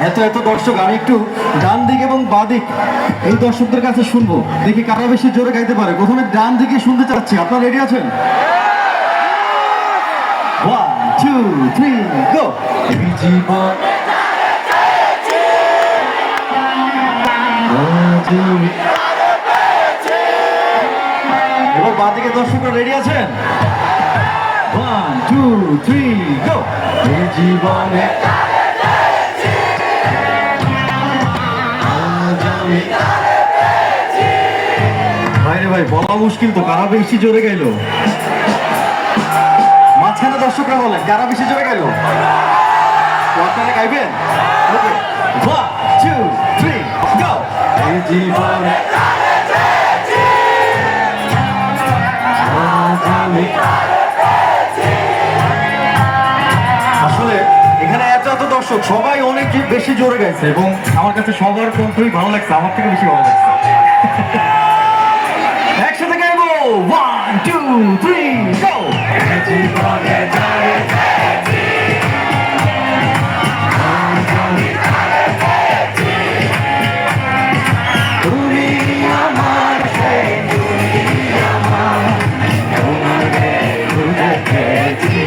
এত এত দর্শক, আমি একটু ডান দিক এবং বাঁ দিক এই দর্শকদের কাছে শুনবো, দেখি কারা বেশি জোরে গাইতে পারে। প্রথমে ডান দিকে শুনতে চাচ্ছি, আপনারা রেডি আছেন? 1 2 3 গো। এবার বাঁ দিকে দর্শকরা রেডি আছেন? 1 2 3 গো। জীবনে ভাইরে ভাই, বলা মুশকিল তো কারা বেশি জোরে গাইলো। মাঝখানে দর্শকরা বলেন কারা বেশি জোরে গাইলো। আপনারা গাইবেন? ওকে, 1 2 3 গো। জীবনে আসলে এখানে এত এত দর্শক সবাই অনেক বেশি জোরে গাইছে এবং আমার কাছে সবার কণ্ঠই ভালো লাগছে, আমার থেকে বেশি ভালো লাগছে। একসাথে গাইবো, 1 2 3 গো। তুমি আমার সেই, তুমি আমার, তোমাকে খুঁজে পেয়েছি,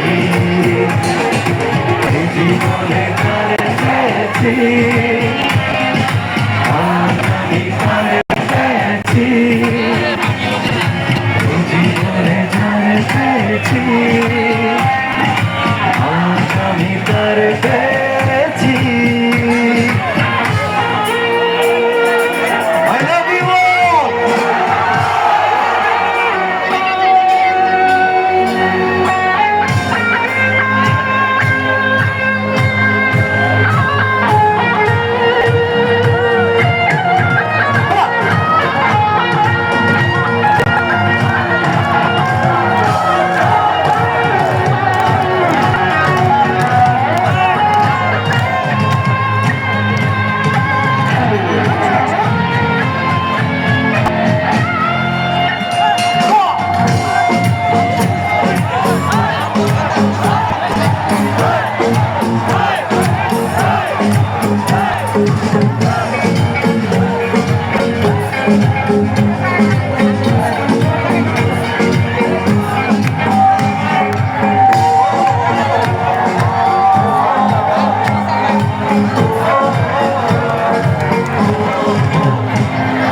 জীবনে পেয়েছি, আমি পেয়েছি, জীবনে পেয়েছি, আমি পেয়েছি। I love you all.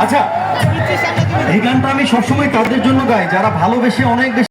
আচ্ছা, এই গানটা আমি সবসময় তাদের জন্য গাই যারা ভালোবেসে অনেক বেশি